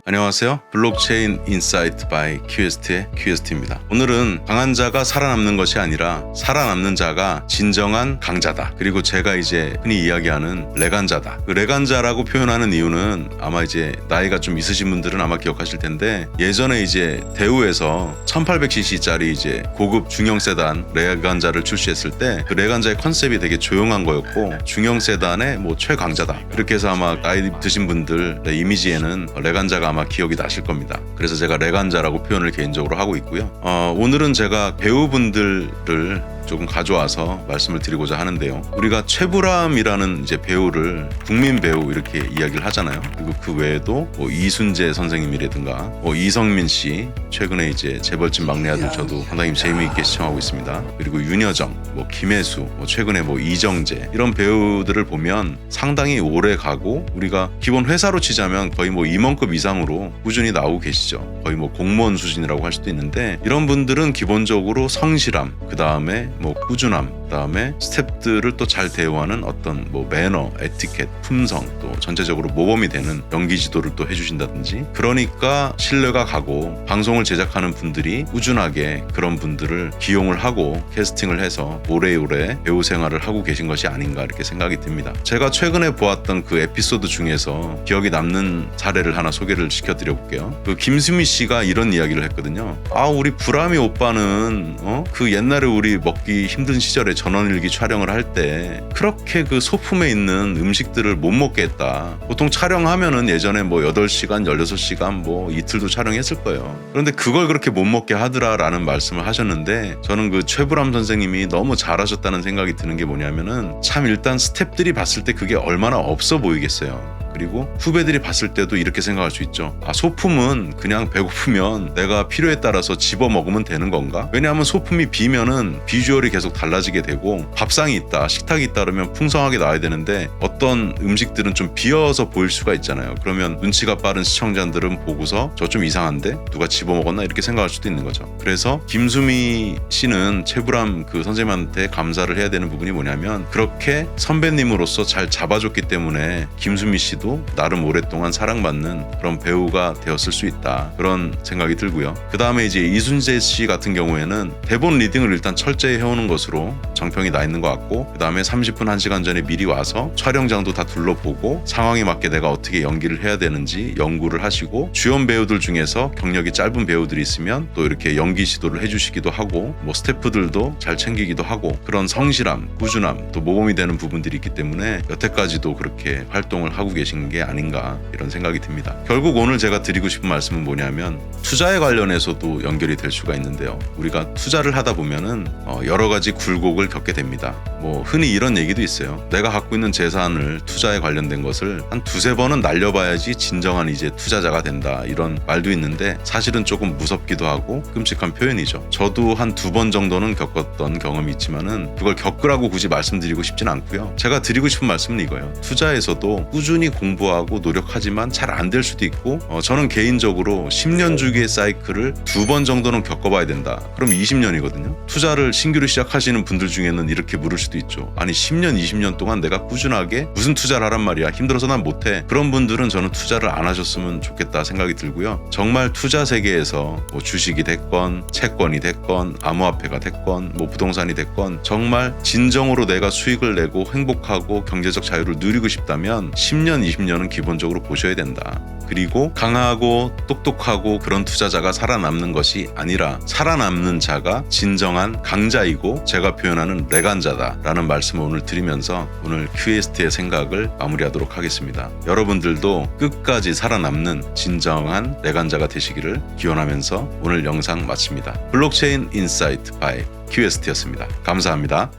안녕하세요. 블록체인 인사이트 바이 QST의 QST입니다. 오늘은 강한 자가 살아남는 것이 아니라 살아남는 자가 진정한 강자다. 그리고 제가 이제 흔히 이야기하는 레간자다. 그 레간자라고 표현하는 이유는 아마 이제 나이가 좀 있으신 분들은 아마 기억하실 텐데, 예전에 이제 대우에서 1800cc짜리 이제 고급 중형 세단 레간자를 출시했을 때 그 레간자의 컨셉이 되게 조용한 거였고, 중형 세단의 뭐 최강자다. 그렇게 해서 아마 나이 드신 분들 이미지에는 레간자가 아마 기억이 나실 겁니다. 그래서 제가 레간자라고 표현을 개인적으로 하고 있고요. 오늘은 제가 배우분들을 조금 가져와서 말씀을 드리고자 하는데요. 우리가 최불암이라는 이제 배우를 국민 배우 이렇게 이야기를 하잖아요. 그리고 그 외에도 뭐 이순재 선생님이라든가 뭐 이성민 씨, 최근에 이제 재벌집 막내 아들 저도 상당히 재미있게 시청하고 있습니다. 그리고 윤여정, 뭐 김혜수, 뭐 최근에 뭐 이정재, 이런 배우들을 보면 상당히 오래 가고, 우리가 기본 회사로 치자면 거의 뭐 임원급 이상으로 꾸준히 나오고 계시죠. 거의 뭐 공무원 수준이라고 할 수도 있는데, 이런 분들은 기본적으로 성실함, 그 다음에 뭐 꾸준함, 그다음에 스태프들을 또 잘 대우하는 어떤 뭐 매너, 에티켓, 품성, 또 전체적으로 모범이 되는 연기 지도를 또 해주신다든지, 그러니까 신뢰가 가고 방송을 제작하는 분들이 꾸준하게 그런 분들을 기용을 하고 캐스팅을 해서 오래오래 배우 생활을 하고 계신 것이 아닌가 이렇게 생각이 듭니다. 제가 최근에 보았던 그 에피소드 중에서 기억이 남는 사례를 하나 소개를 시켜드려 볼게요. 그 김수미 씨가 이런 이야기를 했거든요. 우리 불암이 오빠는 그 옛날에 우리 먹기 힘든 시절에 전원일기 촬영을 할 때 그렇게 그 소품에 있는 음식들을 못 먹게 했다. 보통 촬영하면은 예전에 뭐 8시간, 16시간 뭐 이틀도 촬영했을 거예요. 그런데 그걸 그렇게 못 먹게 하더라라는 말씀을 하셨는데, 저는 그 최불암 선생님이 너무 잘하셨다는 생각이 드는 게 뭐냐면은, 참 일단 스태프들이 봤을 때 그게 얼마나 없어 보이겠어요. 그리고 후배들이 봤을 때도 이렇게 생각할 수 있죠. 소품은 그냥 배고프면 내가 필요에 따라서 집어 먹으면 되는 건가? 왜냐하면 소품이 비면은 비주얼이 계속 달라지게 되고, 밥상이 있다, 식탁이 있다 그러면 풍성하게 나와야 되는데 어떤 음식들은 좀 비어서 보일 수가 있잖아요. 그러면 눈치가 빠른 시청자들은 보고서 저 좀 이상한데? 누가 집어 먹었나? 이렇게 생각할 수도 있는 거죠. 그래서 김수미 씨는 최불암 그 선생님한테 감사를 해야 되는 부분이 뭐냐면, 그렇게 선배님으로서 잘 잡아줬기 때문에 김수미 씨도 나름 오랫동안 사랑받는 그런 배우가 되었을 수 있다, 그런 생각이 들고요. 그 다음에 이제 이순재 씨 같은 경우에는 대본 리딩을 일단 철저히 해오는 것으로 정평이 나 있는 것 같고, 그 다음에 30분 1시간 전에 미리 와서 촬영장도 다 둘러보고 상황에 맞게 내가 어떻게 연기를 해야 되는지 연구를 하시고, 주연 배우들 중에서 경력이 짧은 배우들이 있으면 또 이렇게 연기 시도를 해주시기도 하고, 뭐 스태프들도 잘 챙기기도 하고, 그런 성실함, 꾸준함, 또 모범이 되는 부분들이 있기 때문에 여태까지도 그렇게 활동을 하고 계신 게 아닌가 이런 생각이 듭니다. 결국 오늘 제가 드리고 싶은 말씀은 뭐냐면, 투자에 관련해서도 연결이 될 수가 있는데요. 우리가 투자를 하다 보면은 여러 가지 굴곡을 겪게 됩니다. 뭐 흔히 이런 얘기도 있어요. 내가 갖고 있는 재산을, 투자에 관련된 것을 한 2-3번은 날려봐야지 진정한 이제 투자자가 된다, 이런 말도 있는데, 사실은 조금 무섭기도 하고 끔찍한 표현이죠. 저도 한 2번 정도는 겪었던 경험이 있지만은 그걸 겪으라고 굳이 말씀드리고 싶진 않고요. 제가 드리고 싶은 말씀은 이거예요. 투자에서도 꾸준히 공부하고 노력하지만 잘 안 될 수도 있고, 저는 개인적으로 10년 주기의 사이클을 2번 정도는 겪어봐야 된다. 그럼 20년이거든요. 투자를 신규로 시작하시는 분들 중에는 이렇게 물을 수도 있죠. 아니 10년, 20년 동안 내가 꾸준하게 무슨 투자를 하란 말이야, 힘들어서 난 못해. 그런 분들은 저는 투자를 안 하셨으면 좋겠다 생각이 들고요. 정말 투자 세계에서 뭐 주식이 됐건 채권이 됐건 암호화폐가 됐건 뭐 부동산이 됐건, 정말 진정으로 내가 수익을 내고 행복하고 경제적 자유를 누리고 싶다면 10년, 20년은 기본적으로 보셔야 된다. 그리고 강하고 똑똑하고 그런 투자자가 살아남는 것이 아니라 살아남는 자가 진정한 강자이고 제가 표현하는 레간자다라는 말씀을 오늘 드리면서 오늘 QST의 생각을 마무리하도록 하겠습니다. 여러분들도 끝까지 살아남는 진정한 레간자가 되시기를 기원하면서 오늘 영상 마칩니다. 블록체인 인사이트 바이 QST였습니다. 감사합니다.